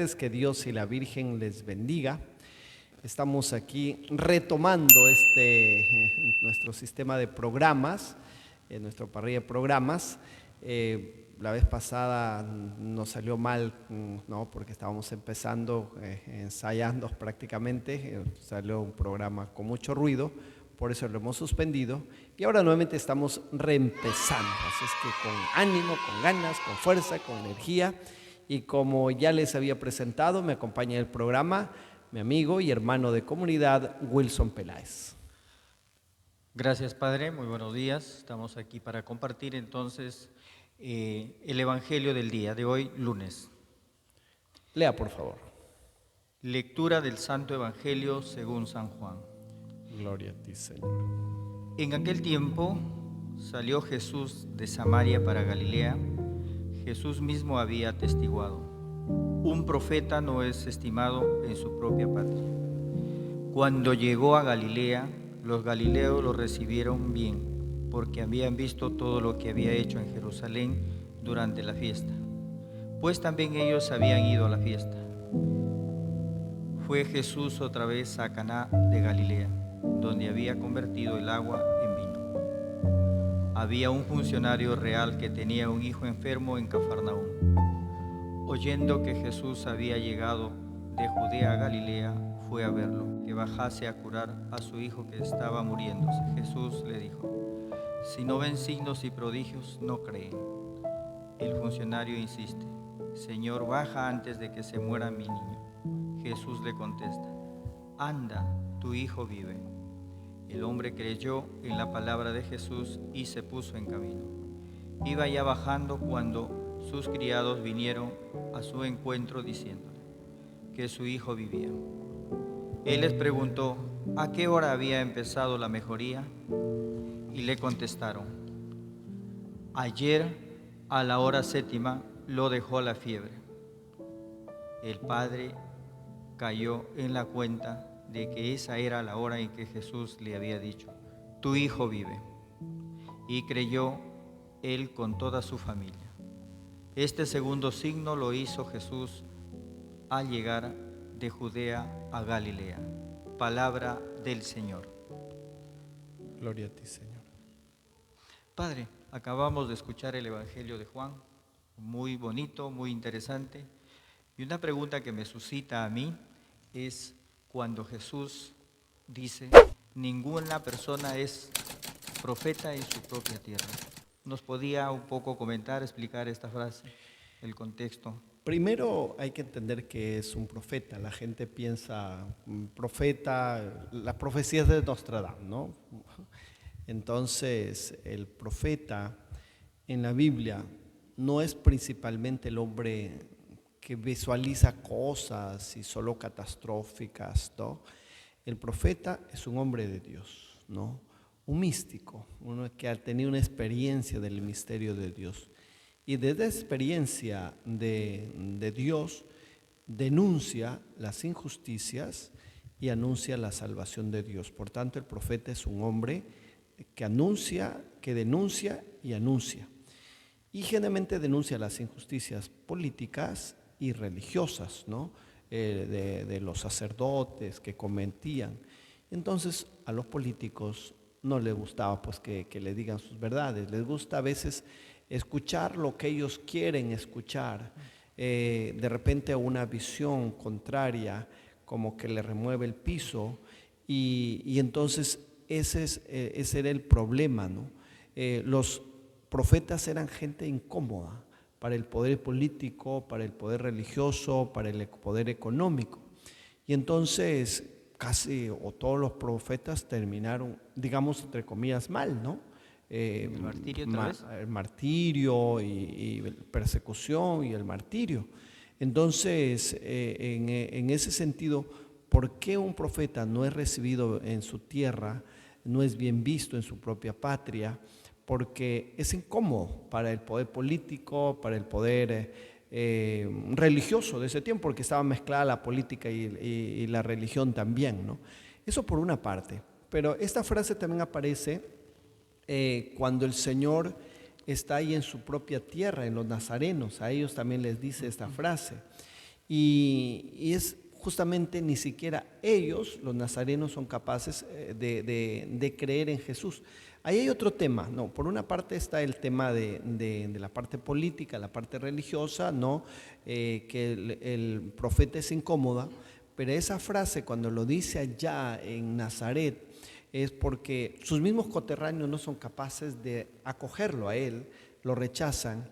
Que Dios y la Virgen les bendiga. Estamos aquí retomando nuestro sistema de programas, nuestra parrilla de programas. La vez pasada nos salió mal, ¿no? Porque estábamos empezando, ensayando prácticamente. Salió un programa con mucho ruido, por eso lo hemos suspendido. Y ahora nuevamente estamos reempezando. Así es que con ánimo, con ganas, con fuerza, con energía. Y como ya les había presentado, me acompaña en el programa mi amigo y hermano de comunidad, Wilson Peláez. Gracias, Padre. Muy buenos días. Estamos aquí para compartir entonces el Evangelio del día de hoy, lunes. Lea, por favor. Lectura del Santo Evangelio según San Juan. Gloria a ti, Señor. En aquel tiempo salió Jesús de Samaria para Galilea. Jesús mismo había atestiguado: un profeta no es estimado en su propia patria. Cuando llegó a Galilea, los galileos lo recibieron bien, porque habían visto todo lo que había hecho en Jerusalén durante la fiesta, pues también ellos habían ido a la fiesta. Fue Jesús otra vez a Caná de Galilea, donde había convertido el agua en vino. Había un funcionario real que tenía un hijo enfermo en Cafarnaúm. Oyendo que Jesús había llegado de Judea a Galilea, fue a verlo, que bajase a curar a su hijo que estaba muriéndose. Jesús le dijo: si no ven signos y prodigios, no creen. El funcionario insiste: Señor, baja antes de que se muera mi niño. Jesús le contesta: anda, tu hijo vive. El hombre creyó en la palabra de Jesús y se puso en camino. Iba ya bajando cuando sus criados vinieron a su encuentro diciéndole que su hijo vivía. Él les preguntó a qué hora había empezado la mejoría y le contestaron: ayer a la hora 7 lo dejó la fiebre. El padre cayó en la cuenta de que esa era la hora en que Jesús le había dicho: tu hijo vive. Y creyó él con toda su familia. Este segundo signo lo hizo Jesús al llegar de Judea a Galilea. Palabra del Señor. Gloria a ti, Señor. Padre, acabamos de escuchar el Evangelio de Juan, muy bonito, muy interesante. Y una pregunta que me suscita a mí es cuando Jesús dice: ninguna persona es profeta en su propia tierra. ¿Nos podía un poco comentar, explicar esta frase, el contexto? Primero hay que entender que es un profeta. La gente piensa, profeta, las profecías de Nostradamus, ¿no? Entonces, el profeta en la Biblia no es principalmente el hombre que visualiza cosas y solo catastróficas, ¿no? El profeta es un hombre de Dios, ¿no? Un místico, uno que ha tenido una experiencia del misterio de Dios. Y desde esa experiencia de Dios denuncia las injusticias y anuncia la salvación de Dios. Por tanto, el profeta es un hombre que anuncia, que denuncia y anuncia. Y generalmente denuncia las injusticias políticas y religiosas, ¿no? De los sacerdotes que cometían. Entonces, a los políticos no les gustaba pues que le digan sus verdades. Les gusta a veces escuchar lo que ellos quieren escuchar. De repente una visión contraria como que le remueve el piso y entonces ese era el problema, ¿no? Los profetas eran gente incómoda para el poder político, para el poder religioso, para el poder económico. Y entonces casi o todos los profetas terminaron, digamos, entre comillas, mal, ¿no? ¿El martirio tal vez? El martirio y persecución y el martirio. Entonces, en ese sentido, ¿por qué un profeta no es recibido en su tierra, no es bien visto en su propia patria? Porque es incómodo para el poder político, para el poder religioso de ese tiempo, porque estaba mezclada la política y la religión también, ¿no? Eso por una parte. Pero esta frase también aparece cuando el Señor está ahí en su propia tierra, en los nazarenos. A ellos también les dice esta frase. y es justamente ni siquiera ellos, los nazarenos, son capaces de creer en Jesús. Ahí hay otro tema, ¿no? Por una parte está el tema de la parte política, la parte religiosa, ¿no? Que el profeta es incómoda, pero esa frase cuando lo dice allá en Nazaret es porque sus mismos coterráneos no son capaces de acogerlo a él, lo rechazan,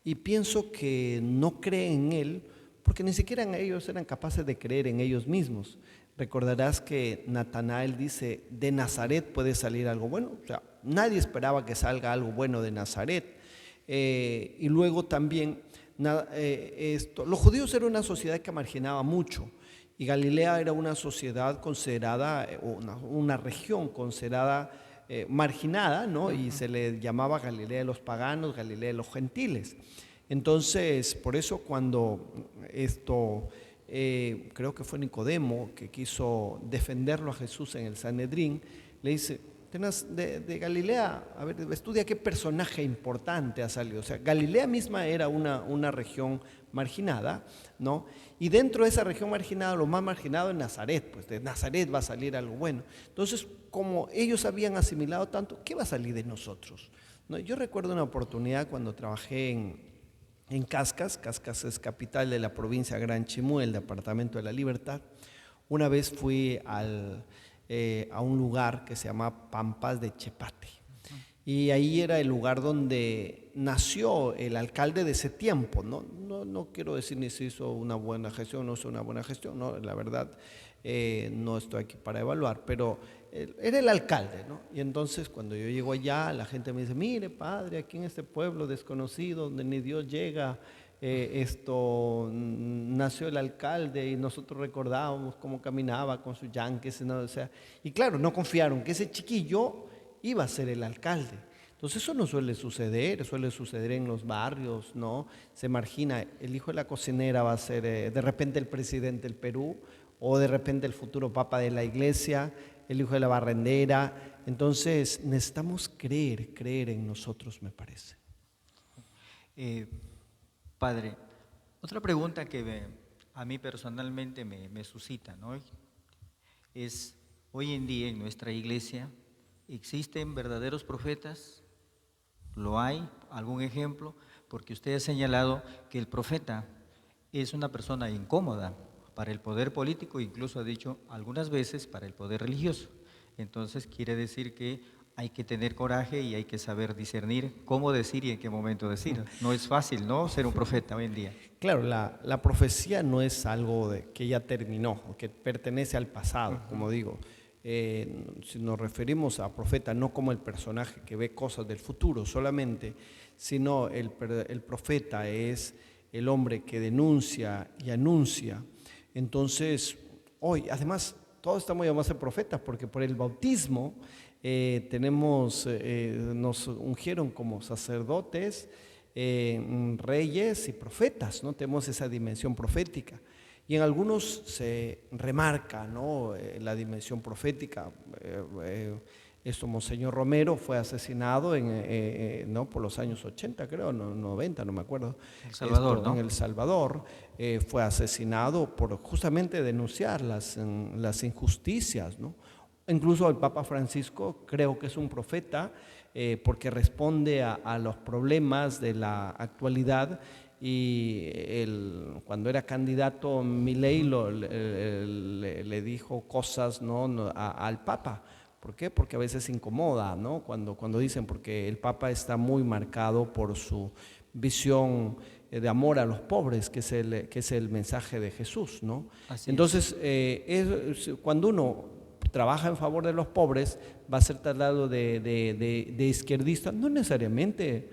y pienso que no creen en él porque ni siquiera ellos eran capaces de creer en ellos mismos. Recordarás que Natanael dice, de Nazaret puede salir algo bueno. O sea, nadie esperaba que salga algo bueno de Nazaret. Y luego también, los judíos eran una sociedad que marginaba mucho. Y Galilea era una sociedad considerada, una región considerada marginada, ¿no? Y se le llamaba Galilea de los paganos, Galilea de los gentiles. Entonces, por eso cuando creo que fue Nicodemo que quiso defenderlo a Jesús en el Sanedrín, le dice, de Galilea, a ver, estudia qué personaje importante ha salido. O sea, Galilea misma era una región marginada, ¿no? Y dentro de esa región marginada, lo más marginado es Nazaret, pues de Nazaret va a salir algo bueno. Entonces, como ellos habían asimilado tanto, ¿qué va a salir de nosotros? ¿No? Yo recuerdo una oportunidad cuando trabajé en Cascas. Cascas es capital de la provincia Gran Chimú, el departamento de la Libertad. Una vez fui a un lugar que se llama Pampas de Chepate, y ahí era el lugar donde nació el alcalde de ese tiempo. No quiero decir ni si hizo una buena gestión o no hizo una buena gestión, no, la verdad no estoy aquí para evaluar, pero era el alcalde, ¿no? Y entonces cuando yo llego allá, la gente me dice, mire padre, aquí en este pueblo desconocido donde ni Dios llega, nació el alcalde y nosotros recordábamos cómo caminaba con sus yanques, ¿no? O sea, y claro, no confiaron que ese chiquillo iba a ser el alcalde. Entonces eso no suele suceder en los barrios, ¿no? Se margina, el hijo de la cocinera va a ser de repente el presidente del Perú, o de repente el futuro papa de la iglesia, el hijo de la barrendera. Entonces necesitamos creer en nosotros, me parece. Padre, otra pregunta que a mí personalmente me suscita, ¿no? Es, hoy en día en nuestra iglesia, ¿existen verdaderos profetas? ¿Lo hay? ¿Algún ejemplo? Porque usted ha señalado que el profeta es una persona incómoda para el poder político, incluso ha dicho algunas veces para el poder religioso. Entonces quiere decir que hay que tener coraje y hay que saber discernir cómo decir y en qué momento decir. No es fácil, ¿no?, ser un profeta hoy en día. Claro, la profecía no es algo que ya terminó, o que pertenece al pasado, como digo. Si nos referimos a profeta no como el personaje que ve cosas del futuro solamente, sino el profeta es el hombre que denuncia y anuncia. Entonces, hoy, además, todos estamos llamados a ser profetas porque por el bautismo nos ungieron como sacerdotes, reyes y profetas, ¿no? Tenemos esa dimensión profética. Y en algunos se remarca, ¿no?, la dimensión profética. Monseñor Romero fue asesinado ¿no?, por los años 80, creo, 90, no me acuerdo. El Salvador, ¿no? En El Salvador fue asesinado por justamente denunciar las injusticias, ¿no? Incluso el Papa Francisco creo que es un profeta porque responde a los problemas de la actualidad. Y cuando era candidato, Milei le dijo cosas, ¿no?, al Papa. ¿Por qué? Porque a veces incomoda, ¿no?, cuando dicen, porque el Papa está muy marcado por su visión de amor a los pobres, que es el mensaje de Jesús, ¿no? Entonces, cuando uno trabaja en favor de los pobres, va a ser tratado de izquierdista. No necesariamente,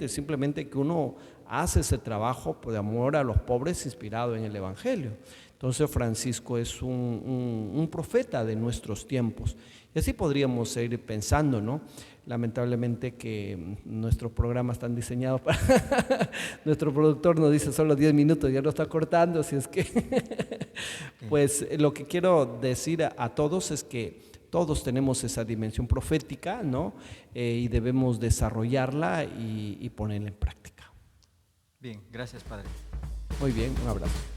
simplemente que uno hace ese trabajo de amor a los pobres inspirado en el Evangelio. Entonces Francisco es un profeta de nuestros tiempos. Y así podríamos seguir pensando, ¿no? Lamentablemente que nuestros programas están diseñados para... Nuestro productor nos dice solo 10 minutos, ya lo está cortando, así es que... Pues lo que quiero decir a todos es que todos tenemos esa dimensión profética, ¿no? Y debemos desarrollarla y ponerla en práctica. Bien, gracias, Padre. Muy bien, un abrazo.